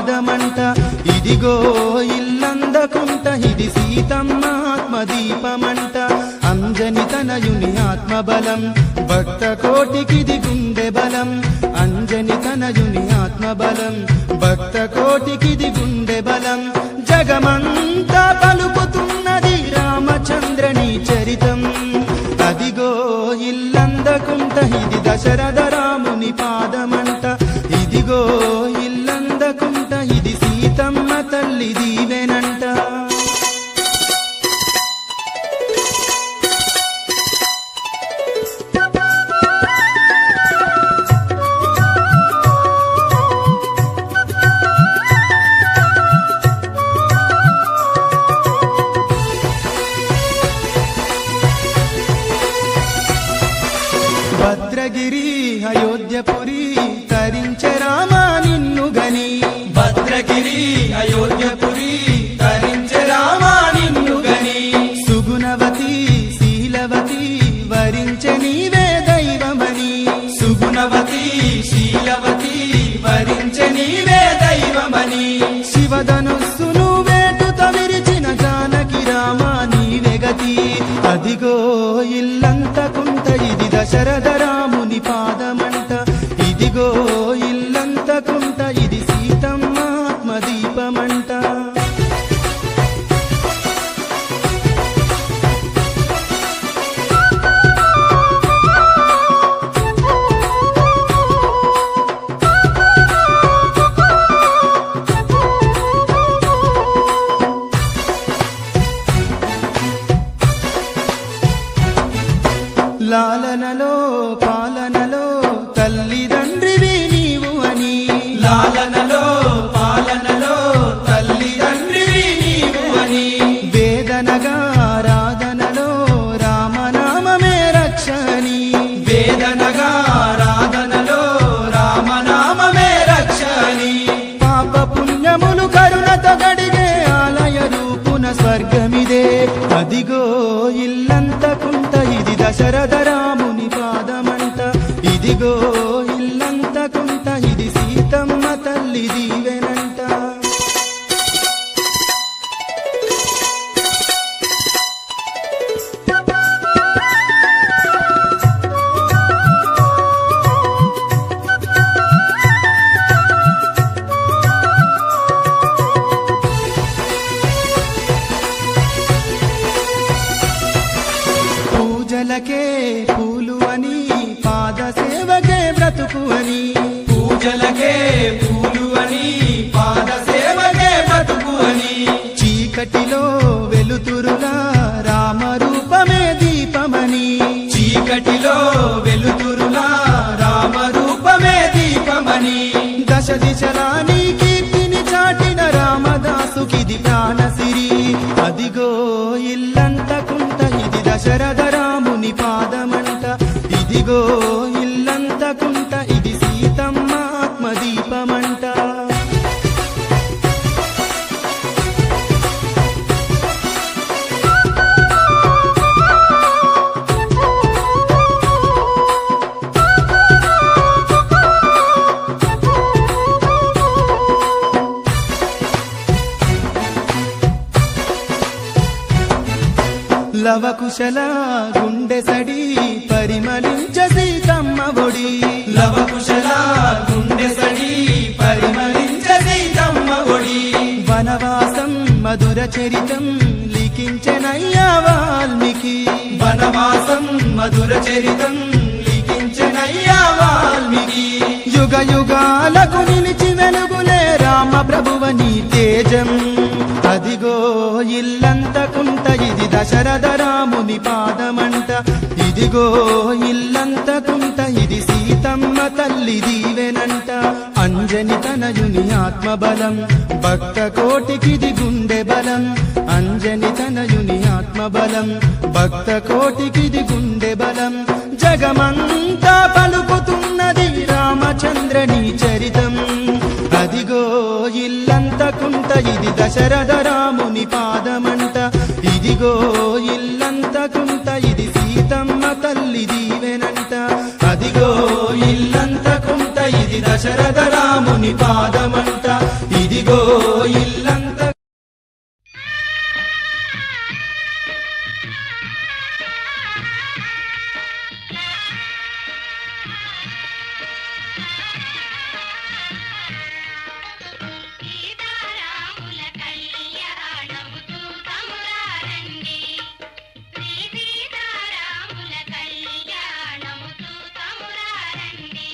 పాదమంట ఇదిగో ఇల్లందకుంట ఇది సీతమ్మ ఆత్మదీపమంట అంజని తనయుని ఆత్మబలం భక్త కోటికిది గుండె బలం అంజని తనయుని ఆత్మబలం భక్త కోటికిది గుండె బలం జగమంతా పలుకుతున్నది రామచంద్రని చరితం అదిగో ఇల్లందకుంట ఇది దశరథ రాముని పాదమంట ఇదిగో ఇల్లందకుంట ఇది సీతమ్మ తల్లి దీవెనంట భద్రగిరి అయోధ్యపురి తరించె రామా నిన్ను గని భద్రగిరి అయోధ్యపురి తరించె రామా నిన్ను గని సుగుణవతి శీలవతి వరించె నీవే దైవమని సుగుణవతి శీలవతి వరించె నీవే దైవమని శివధనుస్సును వేటుత విరిచిన జానకి రామా నీవే గతి అదిగో ఇల్లంతకుంట ఇది దశరథ రాముని పాదమంట ఇదిగో ఇల్లంతకుంట ఇది సీతమ్మ ఆత్మదీపమంట లాలనలో పాలనలో తల్లిదండ్రివి నీవు అని లాలనలో పాలనలో తల్లిదండ్రివి నీవు అని వేదనగా రాధనలో రామనామమే రక్షని వేదనగా రాధనలో రామనామమే రక్షని పాప పుణ్యములు కరుణతో గడిగే ఆలయ రూపున స్వర్గమిదే అదిగో ఇల్లంతకుంట ఇది దశరథ రాముని పాదమంట ఇదిగో ఇల్లంతకుంట ఇది సీతమ్మ తల్లి దీవెనంట పూజలకే పూలు అని పాద సేవకే బ్రతుకు అని పూజలకే పూలు అని పాద సేవకే బతుకు అని చీకటిలో వెలుతురులా రామరూపమే దీపమని చీకటిలో వెలుతురులా రామరూపమే దీపమని దశ దిశలా నీ కీర్తిని చాటిన రామదాసుకిది ప్రాణసిరి అదిగో ఇల్లంతకుంట ఇది దశరథ రాముని పాదమంట ఇదిగో ఇల్లంతకుంట ఇది సీతమ్మ ఆత్మదీపమంట లవకుశల గుండె సడి పరిమళించ సీతమ్మ ఒడి లవకుశల గుండె సడి పరిమళించ సీతమ్మ ఒడి వనవాసం మధుర చరితం లిఖించెనయ్యా వాల్మీకి వనవాసం మధుర చరితం లిఖించెనయ్యా వాల్మీకి యుగ యుగాలకు నిలిచి వెలుగులే రామ ప్రభువని తేజం అదిగో ఇల్లంతకుంట ఇది దశరథ రాముని పాదమంట ఇదిగో ఇల్లంతకుంట ఇది సీతమ్మ తల్లి దీవెనంట అంజని తనయుని ఆత్మబలం భక్త కోటికిది గుండె బలం అంజని తనయుని ఆత్మబలం భక్త కోటికిది గుండె బలం జగమంతా పలుకుతున్నది రామచంద్రని చరితం అదిగో ఇల్లంతకుంట ఇది దశరథ రాముని పాదమంట ఇదిగో ఇల్లంతకుంట ఇది సీతమ్మ తల్లి దీవెనంట అదిగో ఇల్లంతకుంట ఇది దశరథ రాముని పాదమంట ఇది ఇదిగో ఇల్లంత సీతారాముల కళ్యాణము చూతమురారండి శ్రీ సీతారాముల కళ్యాణము చూతమురారండి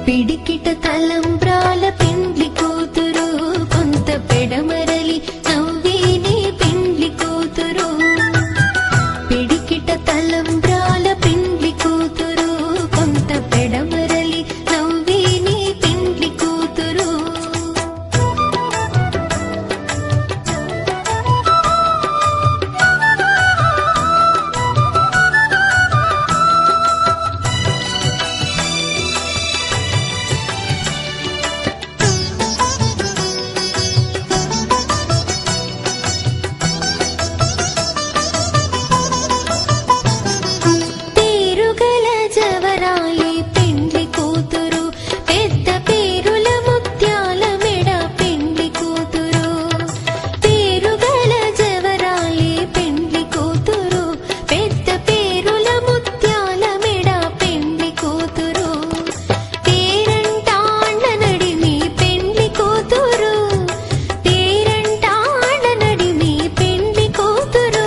పిడికిట తలంబ్రాల పెండ్లి కూతురు కొంత పెడమరలి నవ్వేనే పెండ్లి కూతురు పిడికిట తలంబ్రాల పెండ్లి కూతురు కొంత పెడమరలి నవ్వేనే పెండ్లి కూతురు పేరుగల జవరాలి పెండ్లి కూతురు పెద్ద పేరుల ముత్యాల మెడ పెండ్లి కూతురు పేరుగల జవరాలి పెండ్లి కూతురు పెద్ద పేరుల ముత్యాల మెడ పెండ్లి కూతురు పేరంటాండ నడిమి పెండ్లి కూతురు పేరంటాండ నడిమి పెండ్లి కూతురు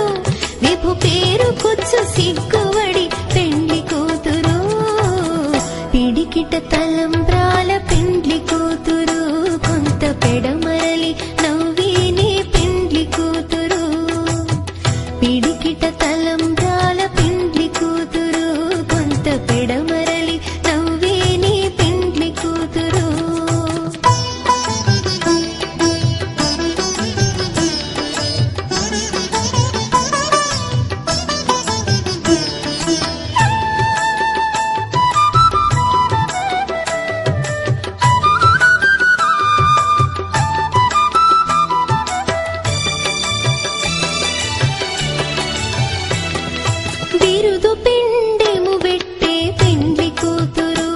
విభు పేరు కుచ్చు సిగ్గువడి పెండ్లి కూతురు పిడికిట తలంబ్రాల పెండ్లి కూతురు కొంత పెడమరలి నవ్వేనే పెండ్లి కూతురు పిడికిట తలంబ్రాల పెండ్లి కూతురు కొంత పెడమరలి నవ్వేనే పెండ్లి కూతురు బిరుదు పిండెము పెట్టే పెండ్లి కూతురు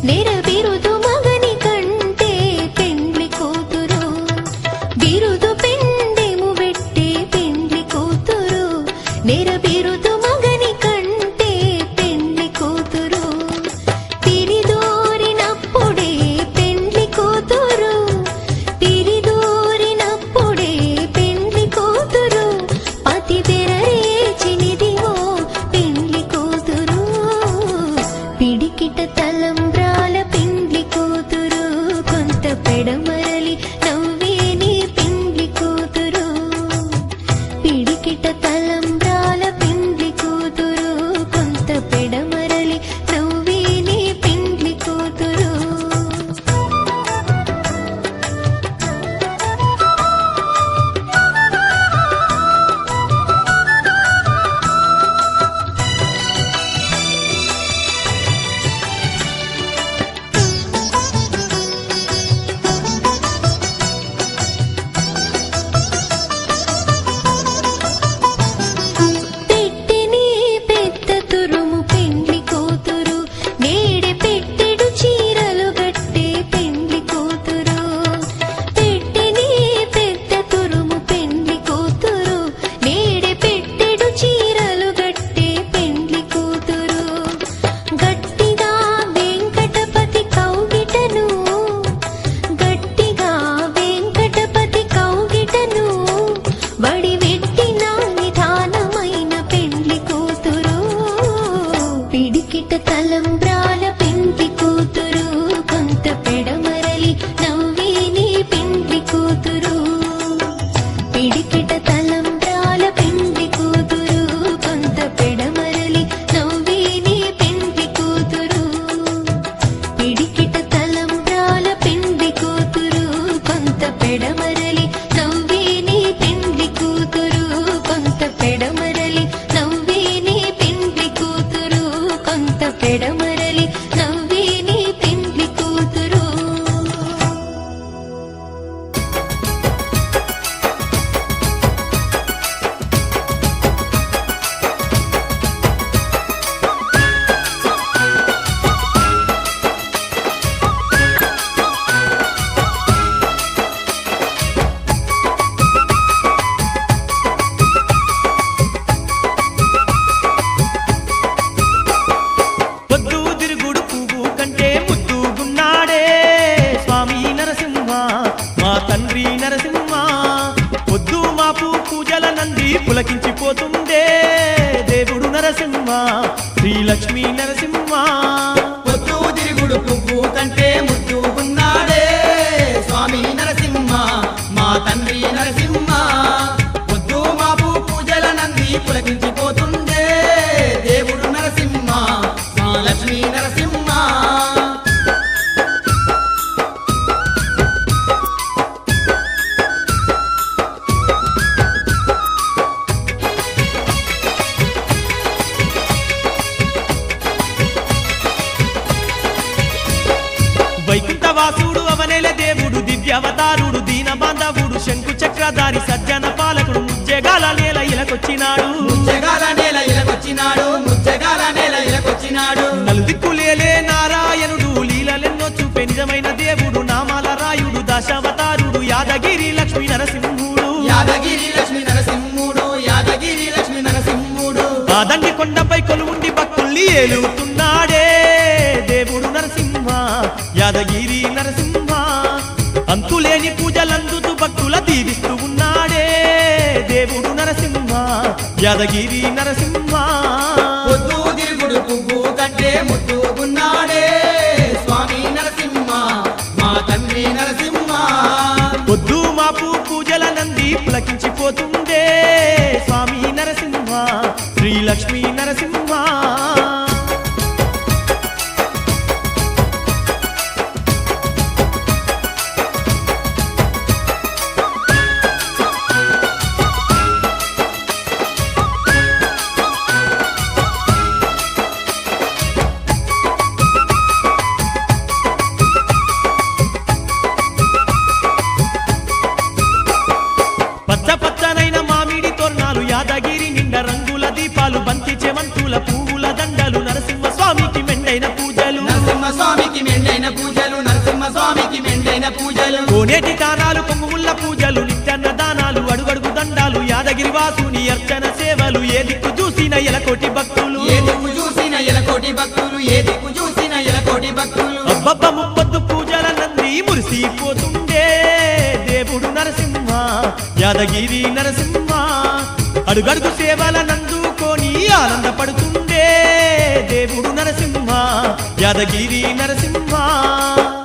నెర బిరుదు మగని కంటే పెండ్లి కూతురు బిరుదు పిండెము పెట్టే పెండ్లి కూతురు నెర బిరుదు మగని కంటే పెండ్లి కూతురు తిరిదోరినప్పుడే పెండ్లి కూతురు తిరిదోరినప్పుడే పెండ్లి కూతురు పతి బెరరేచినిదివో పెండ్లి కూతురు పిడికిట తలంబ్రాల పెండ్లి కూతురు కొంత పెడమరలి నవ్వేనే పెండ్లి కూతురు పిడికిట తలంబ్రాల పెండ్లి కూతురు కొంత పెడమరలి నవ్వేనే పెండ్లి కూతురు పెట్టెని పెద్ద తురుము పెండ్లి కూతురు నేడే పెట్టెడు చీరలు గట్టే పెండ్లి కూతురు పెట్టెని పెద్ద తురుము పెండ్లి కూతురు నేడే పెట్టెడు చీరలు గట్టే పెండ్లి కూతురు గట్టిగా వెంకటపతి కౌగిటను గట్టిగా వెంకటపతి కౌగిటను వడివెట్టిన నిదానమైన పెండ్లి కూతురు పిడికిట తలంబ్రాల పెండ్లి కూతురు కొంత పెడమరలి నవ్వేనే పెండ్లి కూతురు పిడికిట తలంబ్రాల పెండ్లి కూతురు కొంత పెడమరలి నవ్వేనే పెండ్లి కూతురు పిడికిట తలంబ్రాల పెండ్లి కూతురు కొంత పెడమరలి నవ్వేనే పెండ్లి కూతురు కొంత పెడమరలి నవ్వేనే పెండ్లి కూతురు కొంత పెడమరలి నవ్వేనే పెండ్లి కూతురు పొద్దు తిరుగుడు అవతారుడు దీన బాంధవుడు శంకు చక్రధారి సజ్జన పాలకుడు ముజ్జగాల నేల ఇలకొచ్చినాడు ముచ్చగాల నేల ఇలకొచ్చినాడు ముచ్చగాల నేల ఇలకొచ్చినాడు నలుదిక్కులేలే నారాయణుడు లీలలెన్నో చూపే నిజమైన దేవుడు నామాల రాయుడు దశావతారుడు యాదగిరి లక్ష్మీ నరసింహుడు యాదగిరి లక్ష్మీ నరసింహుడు యాదగిరి లక్ష్మీ నరసింహుడు ఆ దండి కొండపై కొలువుండి భక్తుల్ని ఏలుతున్నాడే దేవుడు నరసింహ యాదగిరి నరసింహ అంతులేని పూజలందుతూ భక్తుల దీవిస్తూ ఉన్నాడే దేవుడు నరసింహ యాదగిరి నరసింహ పొద్దు తిరుగుడు పువ్వు కంటే ముద్దుగున్నాడే స్వామి నరసింహ మా తండ్రి నరసింహ పొద్దు మాపు పూజల నంది పులకించిపోతుండే స్వామి నరసింహ శ్రీ లక్ష్మీ నరసింహ పచ్చ పచ్చనైన మామిడి తోరణాలు యాదగిరి నిండా రంగుల దీపాలు బంతి చెమంతుల పువ్వుల దండలు నరసింహ స్వామికి మెండైన పూజలు నరసింహ స్వామికి మెండైన పూజలు నరసింహ స్వామికి మెండైన పూజలు కోనేటి తానాలు కొమ్ముల పూజలు నిత్యాన్న దానాలు అడుగడుగు దండాలు యాదగిరి వాసుని అర్చన సేవలు ఏ దిక్కు చూసిన ఎలకోటి భక్తులు ఏ దిక్కు చూసిన ఎలకోటి భక్తులు ఏ దిక్కు చూసిన ఎలకోటి భక్తులు అబ్బబ్బ ముప్పొద్దు పూజల నంది మురిసిపోతుండే దేవుడు నరసింహ యాదగిరి నరసింహ అడుగడుగు సేవల నందుకొని ఆనందపడుతుండే దేవుడు నరసింహ యాదగిరి నరసింహ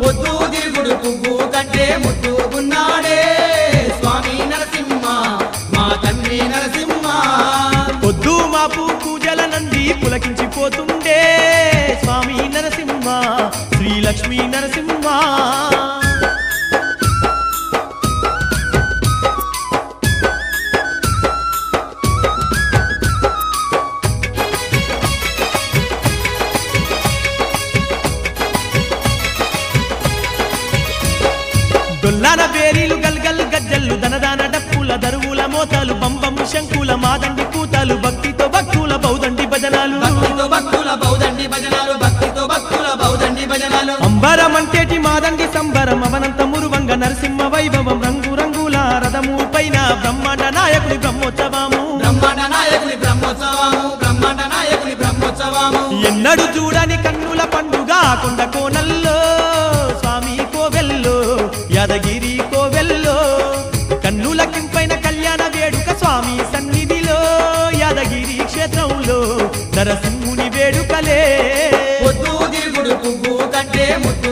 పొద్దు తిరుగుడు పువ్వు కంటే ముద్దుగున్నాడే స్వామి నరసింహ మా తండ్రి నరసింహ పొద్దు మాపు పూజల నంది పులకించిపోతుండే స్వామి నరసింహ శ్రీ లక్ష్మీ నరసింహ దొల్లాన బేరీలు గల్గల్ గజ్జల్లు దనదాన డప్పుల దరువుల మోతాలు బంబము శంకుల మాదండి కూతాలు భక్తితో భక్తుల బౌదండి భజనాలు భక్తితో భక్తుల బౌదండి భజనాలు భక్తితో భక్తుల బౌదండి భజనాలు అంబరమంటేటి మాదండి సంబరం అవనంత మురువంగ నరసింహ వైభవం రంగు రంగుల రథము పైన బ్రహ్మాండ నాయకుని బ్రహ్మోత్సవము బ్రహ్మాండ నాయకుని బ్రహ్మోత్సవము బ్రహ్మాండ నాయకుని బ్రహ్మోత్సవము ఎన్నడు చూడని కన్నుల పండుగ కొండ కోనల్లో స్వామి కోవెల్లో యాదగిరి కోవెల్లో కన్నుల కింపైన కళ్యాణ వేడుక స్వామి సన్నిధిలో యాదగిరి క్షేత్రంలో నరసింహుని వేడుకలే పొద్దు తిరుగుడు పువ్వు కంటే ముద్దు